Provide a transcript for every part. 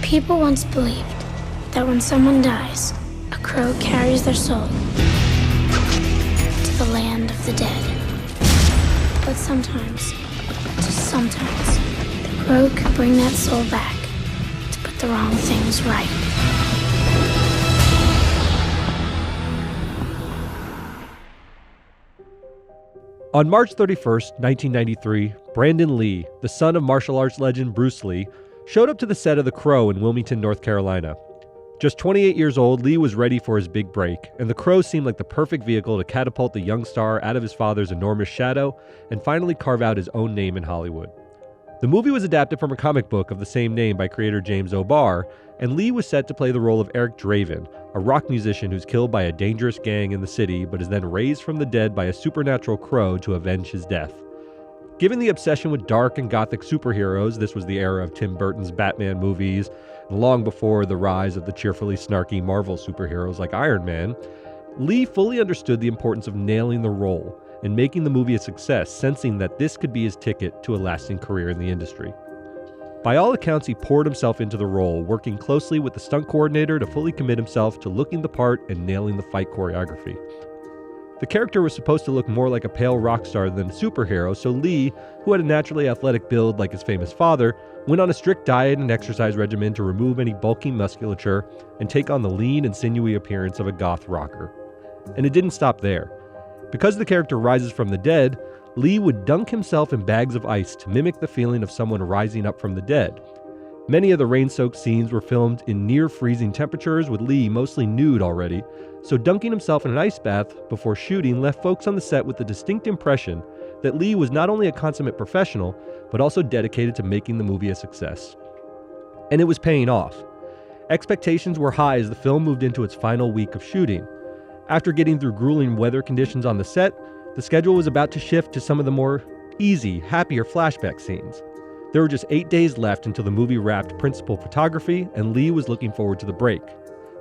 People once believed that when someone dies, a crow carries their soul to the land of the dead. But sometimes, just sometimes, the crow can bring that soul back to put the wrong things right. On March 31st, 1993, Brandon Lee, the son of martial arts legend Bruce Lee, showed up to the set of The Crow in Wilmington, North Carolina. Just 28 years old, Lee was ready for his big break, and The Crow seemed like the perfect vehicle to catapult the young star out of his father's enormous shadow and finally carve out his own name in Hollywood. The movie was adapted from a comic book of the same name by creator James O'Barr, and Lee was set to play the role of Eric Draven, a rock musician who's killed by a dangerous gang in the city but is then raised from the dead by a supernatural crow to avenge his death. Given the obsession with dark and gothic superheroes, this was the era of Tim Burton's Batman movies, and long before the rise of the cheerfully snarky Marvel superheroes like Iron Man, Lee fully understood the importance of nailing the role and making the movie a success, sensing that this could be his ticket to a lasting career in the industry. By all accounts, he poured himself into the role, working closely with the stunt coordinator to fully commit himself to looking the part and nailing the fight choreography. The character was supposed to look more like a pale rock star than a superhero, so Lee, who had a naturally athletic build like his famous father, went on a strict diet and exercise regimen to remove any bulky musculature and take on the lean and sinewy appearance of a goth rocker. And it didn't stop there. Because the character rises from the dead, Lee would dunk himself in bags of ice to mimic the feeling of someone rising up from the dead. Many of the rain-soaked scenes were filmed in near-freezing temperatures, with Lee mostly nude already, so dunking himself in an ice bath before shooting left folks on the set with the distinct impression that Lee was not only a consummate professional, but also dedicated to making the movie a success. And it was paying off. Expectations were high as the film moved into its final week of shooting. After getting through grueling weather conditions on the set, the schedule was about to shift to some of the more easy, happier flashback scenes. There were just 8 days left until the movie wrapped principal photography, and Lee was looking forward to the break.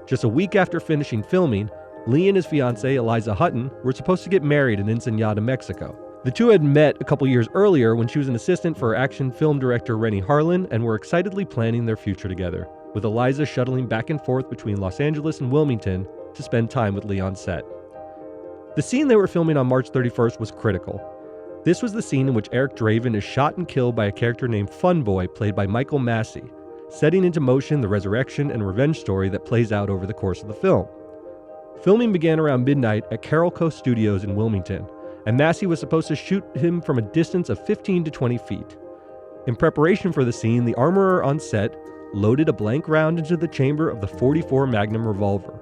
Just a week after finishing filming, Lee and his fiancée, Eliza Hutton, were supposed to get married in Ensenada, Mexico. The two had met a couple years earlier when she was an assistant for action film director Rennie Harlin and were excitedly planning their future together, with Eliza shuttling back and forth between Los Angeles and Wilmington to spend time with Lee on set. The scene they were filming on March 31st was critical. This was the scene in which Eric Draven is shot and killed by a character named Fun Boy, played by Michael Massey, setting into motion the resurrection and revenge story that plays out over the course of the film. Filming began around midnight at Carroll Coast Studios in Wilmington, and Massey was supposed to shoot him from a distance of 15 to 20 feet. In preparation for the scene, the armorer on set loaded a blank round into the chamber of the .44 Magnum revolver.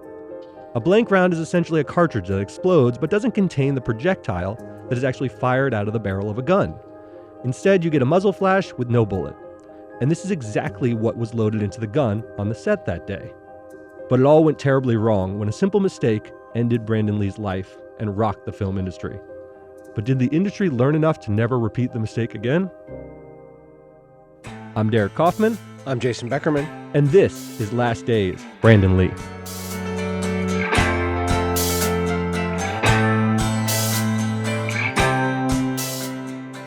A blank round is essentially a cartridge that explodes but doesn't contain the projectile that is actually fired out of the barrel of a gun. Instead, you get a muzzle flash with no bullet. And this is exactly what was loaded into the gun on the set that day. But it all went terribly wrong when a simple mistake ended Brandon Lee's life and rocked the film industry. But did the industry learn enough to never repeat the mistake again? I'm Derek Kaufman. I'm Jason Beckerman. And this is Last Days, Brandon Lee.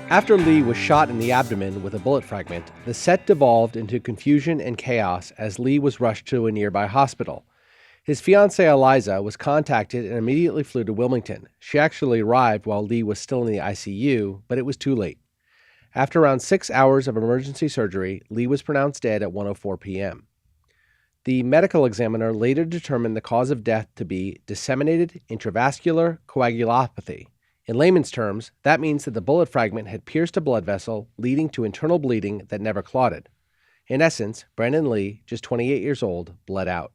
After Lee was shot in the abdomen with a bullet fragment, the set devolved into confusion and chaos as Lee was rushed to a nearby hospital. His fiancée Eliza was contacted and immediately flew to Wilmington. She actually arrived while Lee was still in the ICU, but it was too late. After around 6 hours of emergency surgery, Lee was pronounced dead at 1:04 p.m. The medical examiner later determined the cause of death to be disseminated intravascular coagulopathy. In layman's terms, that means that the bullet fragment had pierced a blood vessel, leading to internal bleeding that never clotted. In essence, Brandon Lee, just 28 years old, bled out.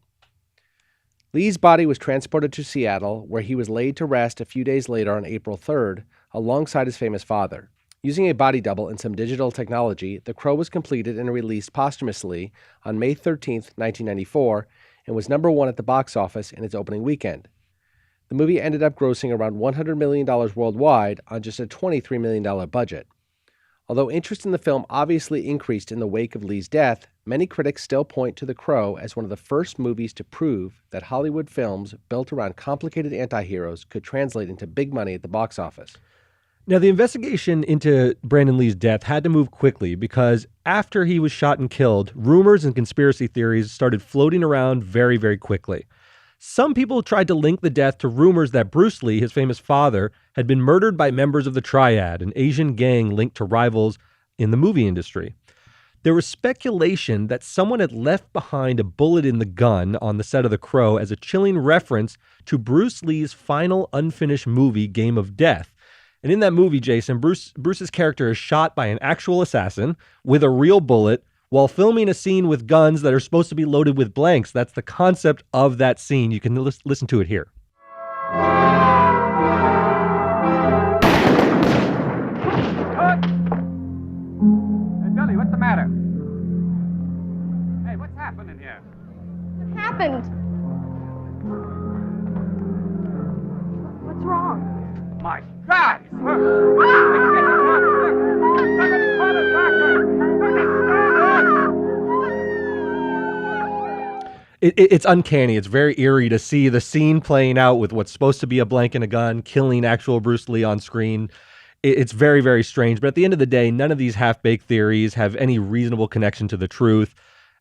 Lee's body was transported to Seattle, where he was laid to rest a few days later on April 3rd, alongside his famous father. Using a body double and some digital technology, The Crow was completed and released posthumously on May 13, 1994, and was number one at the box office in its opening weekend. The movie ended up grossing around $100 million worldwide on just a $23 million budget. Although interest in the film obviously increased in the wake of Lee's death, many critics still point to The Crow as one of the first movies to prove that Hollywood films built around complicated anti-heroes could translate into big money at the box office. Now, the investigation into Brandon Lee's death had to move quickly because after he was shot and killed, rumors and conspiracy theories started floating around very, very quickly. Some people tried to link the death to rumors that Bruce Lee, his famous father, had been murdered by members of the Triad, an Asian gang linked to rivals in the movie industry. There was speculation that someone had left behind a bullet in the gun on the set of The Crow as a chilling reference to Bruce Lee's final unfinished movie, Game of Death. And in that movie, Jason, Bruce's character is shot by an actual assassin with a real bullet while filming a scene with guns that are supposed to be loaded with blanks. That's the concept of that scene. You can listen to it here. Cut! Hey, Billy, what's the matter? Hey, what's happening here? What happened? What's wrong? My God! He's hurt! Somebody call a doctor! It's uncanny. It's very eerie to see the scene playing out with what's supposed to be a blank and a gun, killing actual Bruce Lee on screen. It's very, very strange. But at the end of the day, none of these half-baked theories have any reasonable connection to the truth,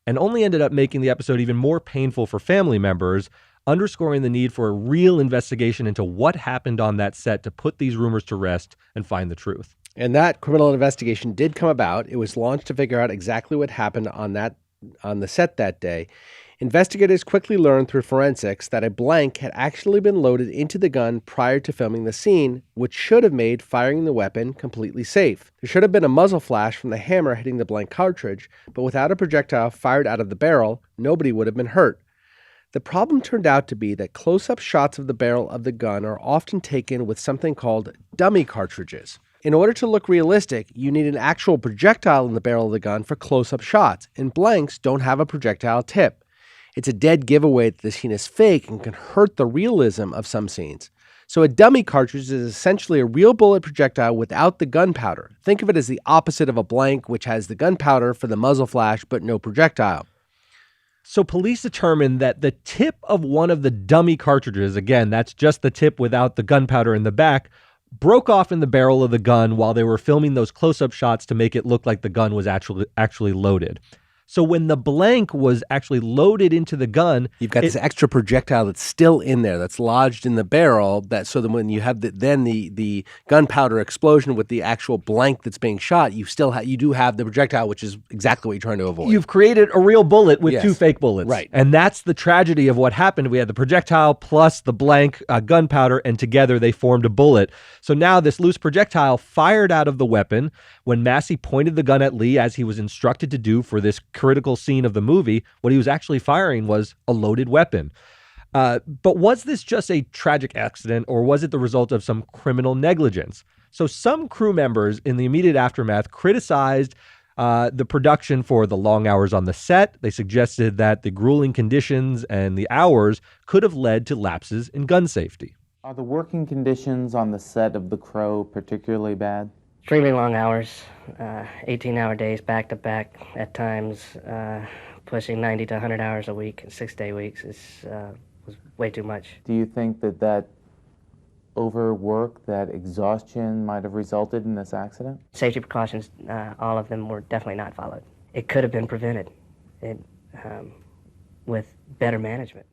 and only ended up making the episode even more painful for family members, underscoring the need for a real investigation into what happened on that set to put these rumors to rest and find the truth. And that criminal investigation did come about. It was launched to figure out exactly what happened on the set that day. Investigators quickly learned through forensics that a blank had actually been loaded into the gun prior to filming the scene, which should have made firing the weapon completely safe. There should have been a muzzle flash from the hammer hitting the blank cartridge, but without a projectile fired out of the barrel, nobody would have been hurt. The problem turned out to be that close-up shots of the barrel of the gun are often taken with something called dummy cartridges. In order to look realistic, you need an actual projectile in the barrel of the gun for close-up shots, and blanks don't have a projectile tip. It's a dead giveaway that the scene is fake and can hurt the realism of some scenes. So a dummy cartridge is essentially a real bullet projectile without the gunpowder. Think of it as the opposite of a blank, which has the gunpowder for the muzzle flash but no projectile. So police determined that the tip of one of the dummy cartridges, again, that's just the tip without the gunpowder in the back, broke off in the barrel of the gun while they were filming those close-up shots to make it look like the gun was actually loaded. So when the blank was actually loaded into the gun, you've got this extra projectile that's still in there, that's lodged in the barrel, so that when you have the gunpowder explosion with the actual blank that's being shot, you do have the projectile, which is exactly what you're trying to avoid. You've created a real bullet with two fake bullets. Right. And that's the tragedy of what happened. We had the projectile plus the blank gunpowder, and together they formed a bullet. So now this loose projectile fired out of the weapon when Massey pointed the gun at Lee as he was instructed to do for this critical scene of the movie. What he was actually firing was a loaded weapon. But was this just a tragic accident, or was it the result of some criminal negligence? So some crew members in the immediate aftermath criticized the production for the long hours on the set. They suggested that the grueling conditions and the hours could have led to lapses in gun safety. Are the working conditions on the set of The Crow particularly bad? Extremely long hours, 18-hour days back-to-back at times, pushing 90 to 100 hours a week in 6-day weeks was way too much. Do you think that overwork, that exhaustion might have resulted in this accident? Safety precautions, all of them were definitely not followed. It could have been prevented with better management.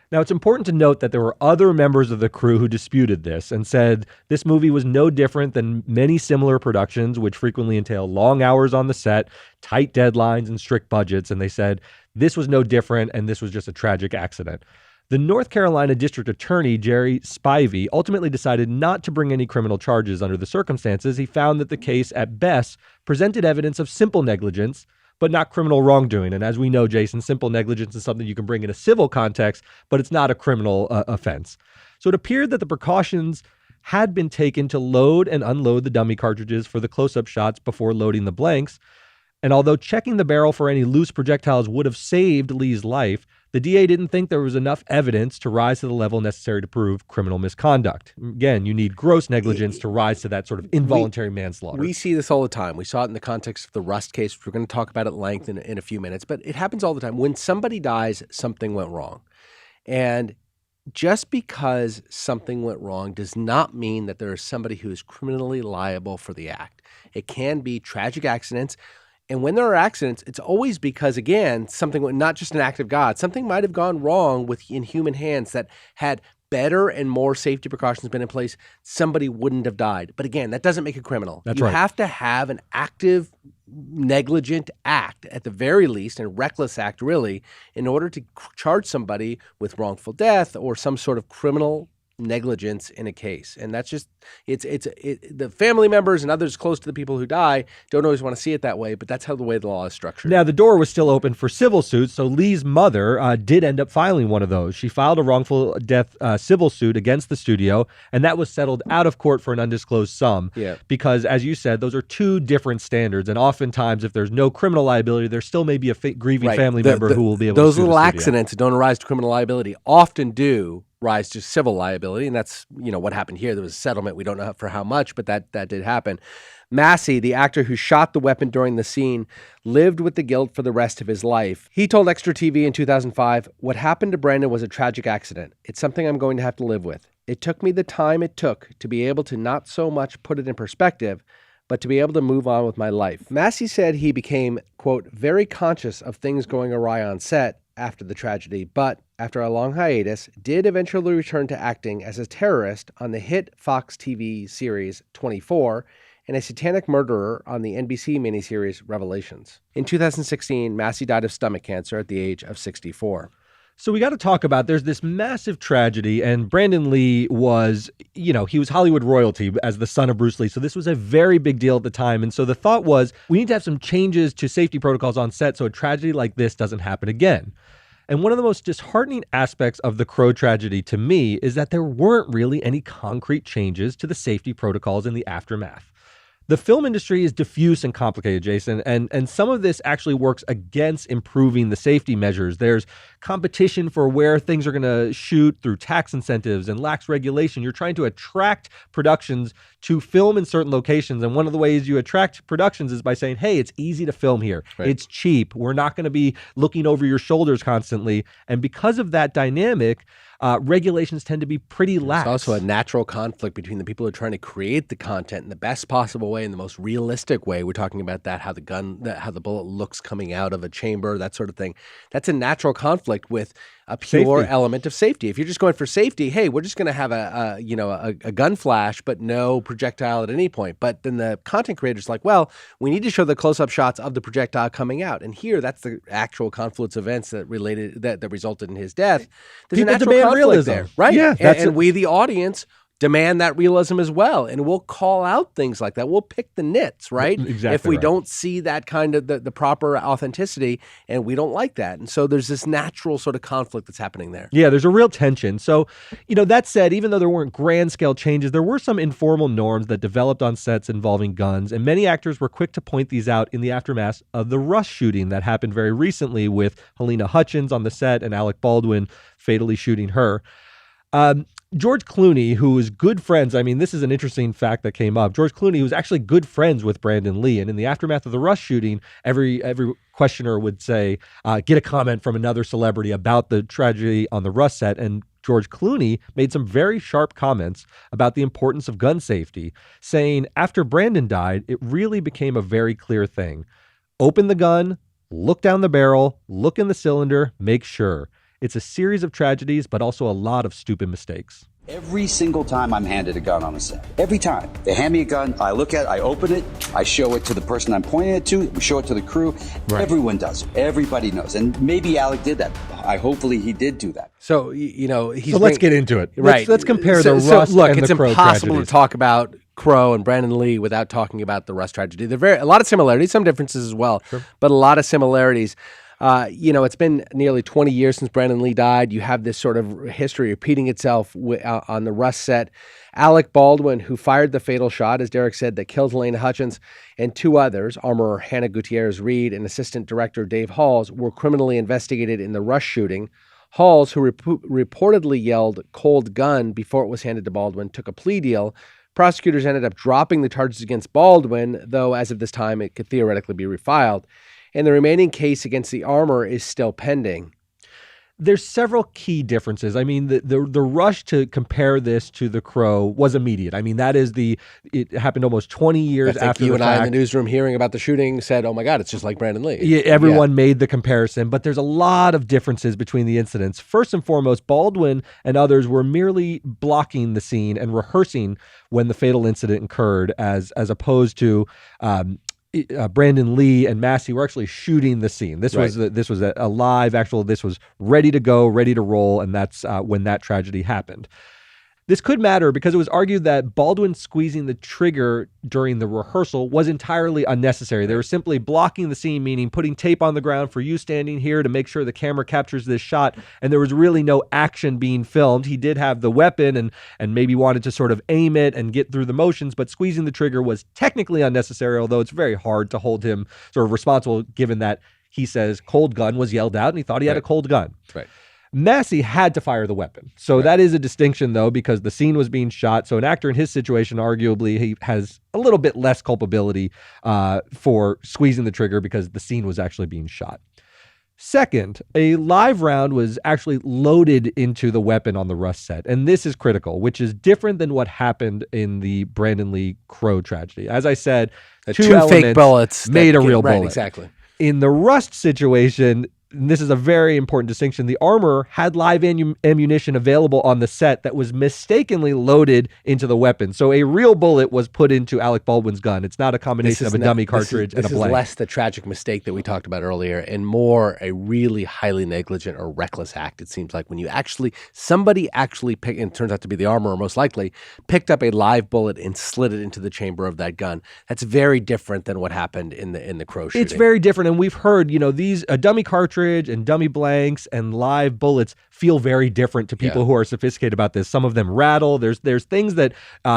Now, it's important to note that there were other members of the crew who disputed this and said this movie was no different than many similar productions, which frequently entail long hours on the set, tight deadlines, and strict budgets. And they said this was no different, and this was just a tragic accident. The North Carolina District Attorney, Jerry Spivey, ultimately decided not to bring any criminal charges under the circumstances. He found that the case, at best, presented evidence of simple negligence, but not criminal wrongdoing. And as we know, Jason, simple negligence is something you can bring in a civil context, but it's not a criminal offense. So it appeared that the precautions had been taken to load and unload the dummy cartridges for the close-up shots before loading the blanks. And although checking the barrel for any loose projectiles would have saved Lee's life, the DA didn't think there was enough evidence to rise to the level necessary to prove criminal misconduct. Again, you need gross negligence to rise to that sort of involuntary manslaughter. We see this all the time. We saw it in the context of the Rust case, which we're going to talk about at length in a few minutes. But it happens all the time. When somebody dies, something went wrong. And just because something went wrong does not mean that there is somebody who is criminally liable for the act. It can be tragic accidents. And when there are accidents, it's always because, again, something, not just an act of God, something might have gone wrong in human hands that had better and more safety precautions been in place, somebody wouldn't have died. But again, that doesn't make a criminal. That's you right. have to have an active, negligent act at the very least, and reckless act really, in order to charge somebody with wrongful death or some sort of criminal negligence in a case. And that's just, the family members and others close to the people who die don't always want to see it that way, but that's how the way the law is structured. Now, the door was still open for civil suits, so Lee's mother did end up filing one of those. She filed a wrongful death civil suit against the studio, and that was settled out of court for an undisclosed sum. Yeah. Because, as you said, those are two different standards, and oftentimes, if there's no criminal liability, there still may be a grieving family member who will be able to sue those little the studio. accidents that don't arise to criminal liability often do rise to civil liability, and that's what happened here. There was a settlement. We don't know for how much, but that did happen. Massey, the actor who shot the weapon during the scene, lived with the guilt for the rest of his life. He told Extra TV in 2005, "What happened to Brandon was a tragic accident. It's something I'm going to have to live with. It took me the time it took to be able to not so much put it in perspective, but to be able to move on with my life." Massey said he became, quote, "very conscious of things going awry on set after the tragedy, but after a long hiatus, did eventually return to acting as a terrorist on the hit Fox TV series 24 and a satanic murderer on the NBC miniseries Revelations." In 2016, Massey died of stomach cancer at the age of 64. So we got to talk about, there's this massive tragedy, and Brandon Lee was, he was Hollywood royalty as the son of Bruce Lee. So this was a very big deal at the time. And so the thought was, we need to have some changes to safety protocols on set so a tragedy like this doesn't happen again. And one of the most disheartening aspects of the Crow tragedy to me is that there weren't really any concrete changes to the safety protocols in the aftermath. The film industry is diffuse and complicated, Jason, and some of this actually works against improving the safety measures. There's competition for where things are going to shoot through tax incentives and lax regulation. You're trying to attract productions to film in certain locations, and one of the ways you attract productions is by saying, hey, it's easy to film here. Right. It's cheap. We're not going to be looking over your shoulders constantly. And because of that dynamic, regulations tend to be pretty lax. It's also a natural conflict between the people who are trying to create the content in the best possible way, in the most realistic way. We're talking about that, how the bullet looks coming out of a chamber, that sort of thing. That's a natural conflict with a pure element of safety. If you're just going for safety, hey, we're just going to have a gun flash, but no projectile at any point. But then the content creator's like, well, we need to show the close-up shots of the projectile coming out. And here, that's the actual confluence of events that resulted in his death. There's People a natural demand conflict realism. there, right? Yeah, and we, the audience, demand that realism as well. And we'll call out things like that. We'll pick the nits, right? Exactly if we right. don't see that kind of the proper authenticity, and we don't like that. And so there's this natural sort of conflict that's happening there. Yeah, there's a real tension. So, that said, even though there weren't grand scale changes, there were some informal norms that developed on sets involving guns, and many actors were quick to point these out in the aftermath of the Rush shooting that happened very recently with Helena Hutchins on the set and Alec Baldwin fatally shooting her. George Clooney, who was good friends, this is an interesting fact that came up. George Clooney was actually good friends with Brandon Lee, and in the aftermath of the Rush shooting, every questioner would say, get a comment from another celebrity about the tragedy on the Rush set, and George Clooney made some very sharp comments about the importance of gun safety, saying after Brandon died, it really became a very clear thing. Open the gun, look down the barrel, look in the cylinder, make sure. It's a series of tragedies, but also a lot of stupid mistakes. Every single time I'm handed a gun on a set. Every time. They hand me a gun, I look at it, I open it, I show it to the person I'm pointing it to, we show it to the crew. Right. Everyone does it. Everybody knows. And maybe Alec did that. Hopefully he did do that. So, he's... So let's get into it. Right. Let's compare the Russ and the Crow tragedies. Look, it's impossible to talk about Crow and Brandon Lee without talking about the Russ tragedy. There are a lot of similarities, some differences as well, sure, but a lot of similarities. It's been nearly 20 years since Brandon Lee died. You have this sort of history repeating itself on the Russ set. Alec Baldwin, who fired the fatal shot, as Derek said, that killed Helena Hutchins, and two others, armorer Hannah Gutierrez-Reed and assistant director Dave Halls, were criminally investigated in the Rush shooting. Halls, who reportedly yelled "cold gun" before it was handed to Baldwin, took a plea deal. Prosecutors ended up dropping the charges against Baldwin, though as of this time it could theoretically be refiled. And the remaining case against the armorer is still pending. There's several key differences. I mean, the rush to compare this to The Crow was immediate. I mean, it happened almost 20 years after you the and fact. I in the newsroom hearing about the shooting said, "Oh my God, it's just like Brandon Lee." Yeah, everyone made the comparison, but there's a lot of differences between the incidents. First and foremost, Baldwin and others were merely blocking the scene and rehearsing when the fatal incident occurred, as opposed to Brandon Lee and Massey were actually shooting the scene. This was a live actual. This was ready to go, ready to roll, and that's when that tragedy happened. This could matter because it was argued that Baldwin squeezing the trigger during the rehearsal was entirely unnecessary. They were simply blocking the scene, meaning putting tape on the ground for you standing here to make sure the camera captures this shot, and there was really no action being filmed. He did have the weapon and maybe wanted to sort of aim it and get through the motions, but squeezing the trigger was technically unnecessary, although it's very hard to hold him sort of responsible given that he says cold gun was yelled out and he thought he had a cold gun. Right. Massey had to fire the weapon. So that is a distinction, though, because the scene was being shot. So an actor in his situation, arguably, he has a little bit less culpability for squeezing the trigger because the scene was actually being shot. Second, a live round was actually loaded into the weapon on the Russ set. And this is critical, which is different than what happened in the Brandon Lee Crow tragedy. As I said, two fake bullets made a real bullet. Exactly. In the Rust situation, and this is a very important distinction, the armorer had live ammunition available on the set that was mistakenly loaded into the weapon. So a real bullet was put into Alec Baldwin's gun. It's not a combination of a dummy cartridge and a blank. This is less the tragic mistake that we talked about earlier and more a really highly negligent or reckless act, it seems like, when somebody actually picked, and it turns out to be the armorer most likely, picked up a live bullet and slid it into the chamber of that gun. That's very different than what happened in the Crow shooting. It's very different, and we've heard, these a dummy cartridge and dummy blanks and live bullets feel very different to people who are sophisticated about this. Some of them rattle. There's things that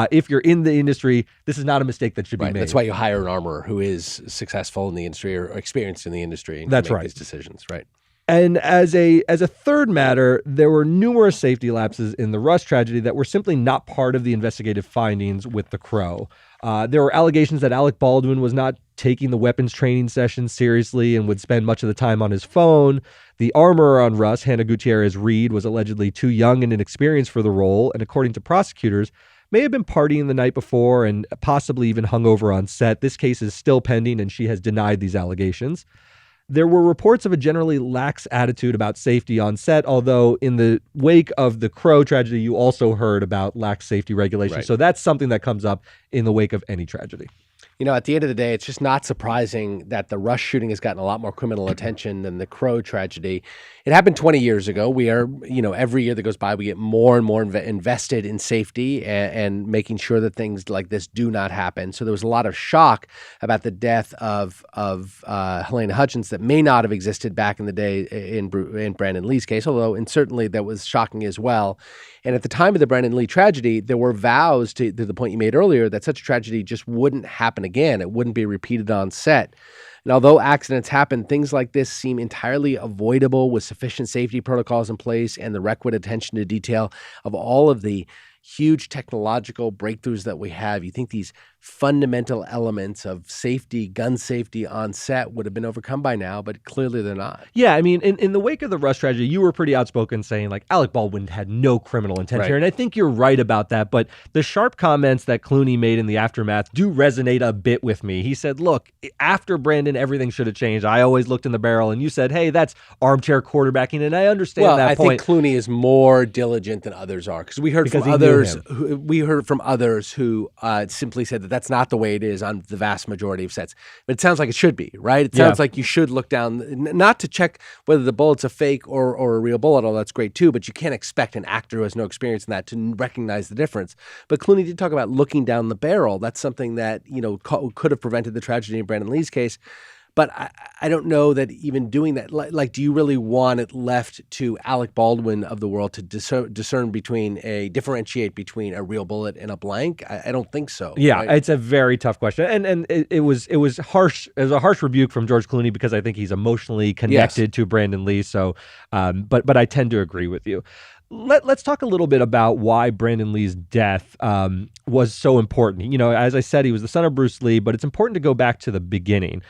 if you're in the industry, this is not a mistake that should be made. That's why you hire an armorer who is successful in the industry or experienced in the industry and That's make right. these decisions, right? And as a third matter, there were numerous safety lapses in the Russ tragedy that were simply not part of the investigative findings with the Crow. There were allegations that Alec Baldwin was not taking the weapons training sessions seriously and would spend much of the time on his phone. The armorer on Russ, Hannah Gutierrez Reed, was allegedly too young and inexperienced for the role, and according to prosecutors, may have been partying the night before and possibly even hungover on set. This case is still pending, and she has denied these allegations. There were reports of a generally lax attitude about safety on set, although in the wake of the Crow tragedy, you also heard about lax safety regulations. Right. So that's something that comes up in the wake of any tragedy. At the end of the day, it's just not surprising that the Rush shooting has gotten a lot more criminal attention than the Crow tragedy. It happened 20 years ago. We are, every year that goes by, we get more and more invested in safety and making sure that things like this do not happen. So there was a lot of shock about the death of Helena Hutchins that may not have existed back in the day in Brandon Lee's case, although certainly that was shocking as well. And at the time of the Brandon Lee tragedy, there were vows to the point you made earlier that such a tragedy just wouldn't happen again. It wouldn't be repeated on set. And although accidents happen, things like this seem entirely avoidable with sufficient safety protocols in place and the requisite attention to detail of all of the huge technological breakthroughs that we have. You think these fundamental elements of safety, gun safety on set would have been overcome by now, but clearly they're not. Yeah, I mean, in the wake of the Rush tragedy, you were pretty outspoken saying, like, Alec Baldwin had no criminal intent here, and I think you're right about that, but the sharp comments that Clooney made in the aftermath do resonate a bit with me. He said, look, after Brandon, everything should have changed. I always looked in the barrel, and you said, hey, that's armchair quarterbacking, and I understand that point. I think Clooney is more diligent than others are, because we heard from others who simply said that that's not the way it is on the vast majority of sets. But it sounds like it should be, right? It sounds like you should look down, not to check whether the bullet's a fake or a real bullet, although that's great too, but you can't expect an actor who has no experience in that to recognize the difference. But Clooney did talk about looking down the barrel. That's something that, could have prevented the tragedy in Brandon Lee's case. But I don't know that even doing that, do you really want it left to Alec Baldwin of the world to differentiate between a real bullet and a blank? I don't think so. Yeah, right? It's a very tough question. And it was harsh. It was a harsh rebuke from George Clooney because I think he's emotionally connected to Brandon Lee. So, but I tend to agree with you. Let's talk a little bit about why Brandon Lee's death was so important. As I said, he was the son of Bruce Lee, but it's important to go back to the beginning.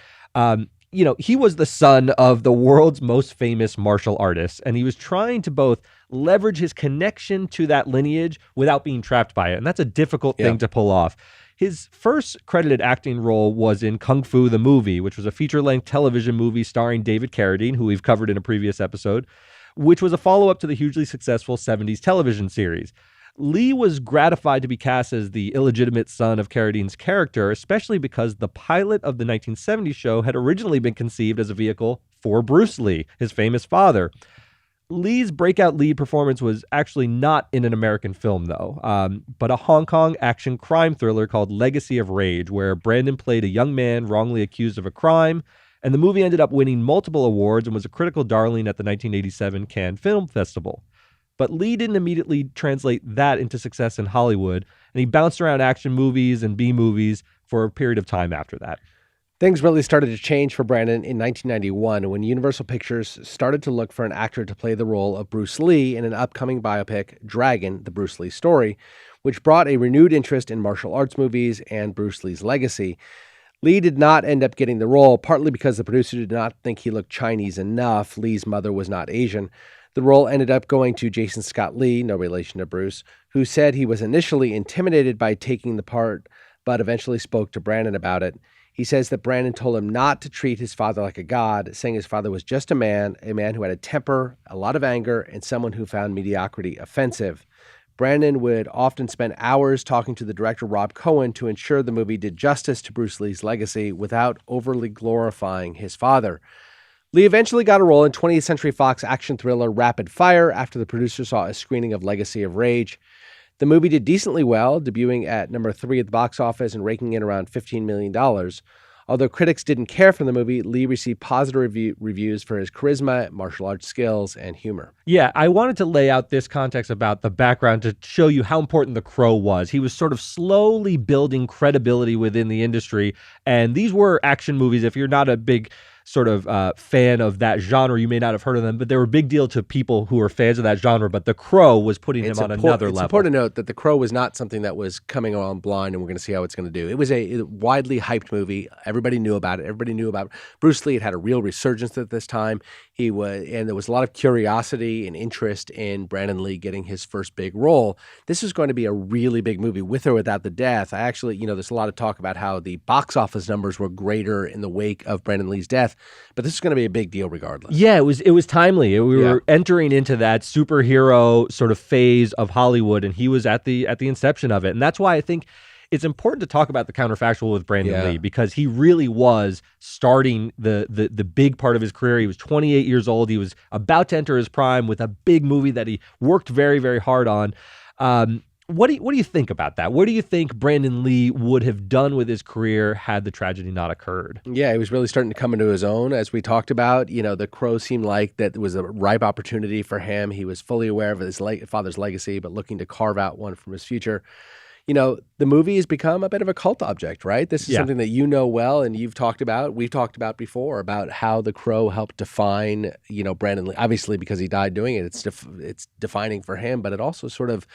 he was the son of the world's most famous martial artist, and he was trying to both leverage his connection to that lineage without being trapped by it. And that's a difficult thing to pull off. His first credited acting role was in Kung Fu the Movie, which was a feature-length television movie starring David Carradine, who we've covered in a previous episode, which was a follow-up to the hugely successful 70s television series. Lee was gratified to be cast as the illegitimate son of Carradine's character, especially because the pilot of the 1970s show had originally been conceived as a vehicle for Bruce Lee, his famous father. Lee's breakout lead performance was actually not in an American film, though, but a Hong Kong action crime thriller called Legacy of Rage, where Brandon played a young man wrongly accused of a crime, and the movie ended up winning multiple awards and was a critical darling at the 1987 Cannes Film Festival. But Lee didn't immediately translate that into success in Hollywood, and he bounced around action movies and B-movies for a period of time after that. Things really started to change for Brandon in 1991 when Universal Pictures started to look for an actor to play the role of Bruce Lee in an upcoming biopic, Dragon, the Bruce Lee Story, which brought a renewed interest in martial arts movies and Bruce Lee's legacy. Lee did not end up getting the role, partly because the producer did not think he looked Chinese enough. Lee's mother was not Asian. The role ended up going to Jason Scott Lee, no relation to Bruce, who said he was initially intimidated by taking the part, but eventually spoke to Brandon about it. He says that Brandon told him not to treat his father like a god, saying his father was just a man who had a temper, a lot of anger, and someone who found mediocrity offensive. Brandon would often spend hours talking to the director Rob Cohen to ensure the movie did justice to Bruce Lee's legacy without overly glorifying his father. Lee eventually got a role in 20th Century Fox action thriller Rapid Fire after the producer saw a screening of Legacy of Rage. The movie did decently well, debuting at number 3 at the box office and raking in around $15 million. Although critics didn't care for the movie, Lee received positive reviews for his charisma, martial arts skills, and humor. Yeah, I wanted to lay out this context about the background to show you how important The Crow was. He was sort of slowly building credibility within the industry, and these were action movies. If you're not a big sort of fan of that genre, you may not have heard of them, but they were a big deal to people who were fans of that genre. But The Crow was putting him on another level. It's important to note that The Crow was not something that was coming on blind and we're going to see how it's going to do. It was a widely hyped movie. Everybody knew about it. Everybody knew about Bruce Lee. It had a real resurgence at this time. And there was a lot of curiosity and interest in Brandon Lee getting his first big role. This is going to be a really big movie, with or without the death. I actually, there's a lot of talk about how the box office numbers were greater in the wake of Brandon Lee's death, but this is going to be a big deal regardless. Yeah, it was timely. We were entering into that superhero sort of phase of Hollywood, and he was at the inception of it. And that's why I think it's important to talk about the counterfactual with Brandon Lee, because he really was starting the big part of his career. He was 28 years old. He was about to enter his prime with a big movie that he worked very, very hard on. What do you think about that? What do you think Brandon Lee would have done with his career had the tragedy not occurred? Yeah, he was really starting to come into his own, as we talked about. The Crow seemed like that was a ripe opportunity for him. He was fully aware of his father's legacy, but looking to carve out one from his future. The movie has become a bit of a cult object, right? This is something that you know well and we've talked about before, about how The Crow helped define, Brandon Lee, obviously because he died doing it. It's defining for him, but it also sort of,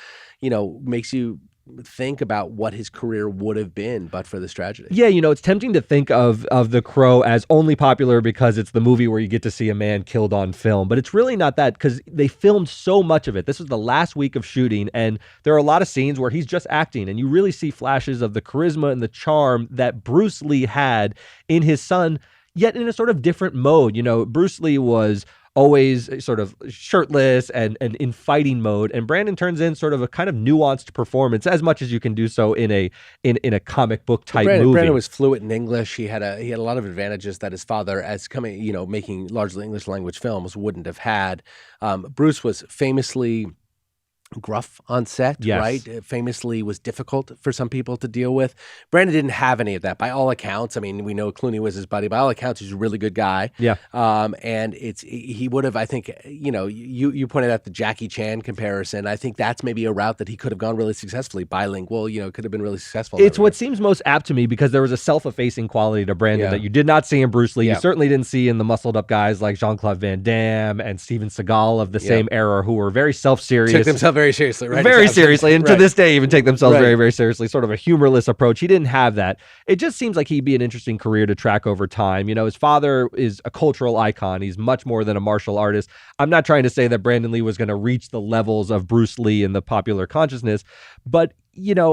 makes you think about what his career would have been but for this tragedy. Yeah, it's tempting to think of The Crow as only popular because it's the movie where you get to see a man killed on film, but it's really not that, because they filmed so much of it. This was the last week of shooting, and there are a lot of scenes where he's just acting, and you really see flashes of the charisma and the charm that Bruce Lee had in his son, yet in a sort of different mode. Bruce Lee was always sort of shirtless and in fighting mode, and Brandon turns in sort of a kind of nuanced performance, as much as you can do so in a comic book type movie. Brandon was fluent in English. He had a lot of advantages that his father, as making largely English language films, wouldn't have had. Bruce was famously gruff on set, right? Famously was difficult for some people to deal with. Brandon didn't have any of that, by all accounts. I mean, we know Clooney was his buddy. By all accounts, he's a really good guy. Yeah. And he would have, I think, you pointed out the Jackie Chan comparison. I think that's maybe a route that he could have gone really successfully. Bilingual, could have been really successful. It's what seems most apt to me, because there was a self-effacing quality to Brandon that you did not see in Bruce Lee. You certainly didn't see in the muscled up guys like Jean-Claude Van Damme and Steven Seagal of the same era, who were very self-serious. Took themselves very very seriously, right? Very Exactly. seriously, and to Right. this day even take themselves Right. very, very seriously, sort of a humorless approach. He didn't have that. It just seems like he'd be an interesting career to track over time. His father is a cultural icon. He's much more than a martial artist. I'm not trying to say that Brandon Lee was going to reach the levels of Bruce Lee in the popular consciousness, but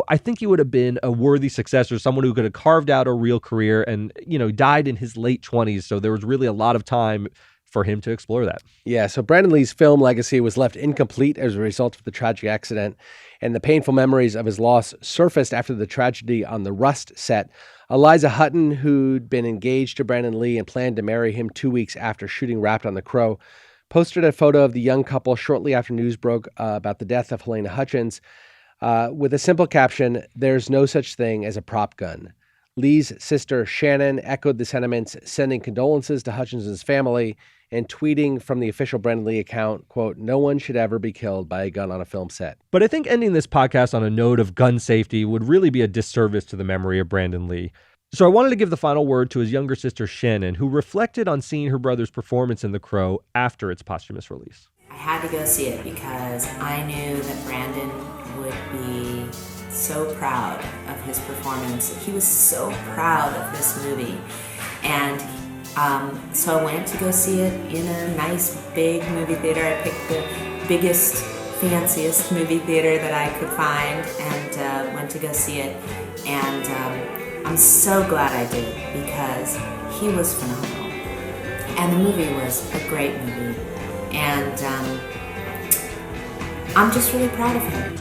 I think he would have been a worthy successor, someone who could have carved out a real career and, died in his late 20s. So there was really a lot of time for him to explore that. Yeah, so Brandon Lee's film legacy was left incomplete as a result of the tragic accident, and the painful memories of his loss surfaced after the tragedy on the Rust set. Eliza Hutton, who'd been engaged to Brandon Lee and planned to marry him 2 weeks after shooting Wrapped on the Crow, posted a photo of the young couple shortly after news broke about the death of Helena Hutchins with a simple caption, "There's no such thing as a prop gun." Lee's sister Shannon echoed the sentiments, sending condolences to Hutchins' family and tweeting from the official Brandon Lee account, quote, "No one should ever be killed by a gun on a film set." But I think ending this podcast on a note of gun safety would really be a disservice to the memory of Brandon Lee. So I wanted to give the final word to his younger sister Shannon, who reflected on seeing her brother's performance in The Crow after its posthumous release. I had to go see it because I knew that Brandon would be so proud of his performance. He was so proud of this movie. And so I went to go see it in a nice big movie theater. I picked the biggest, fanciest movie theater that I could find and went to go see it. And I'm so glad I did because he was phenomenal. And the movie was a great movie. And I'm just really proud of him.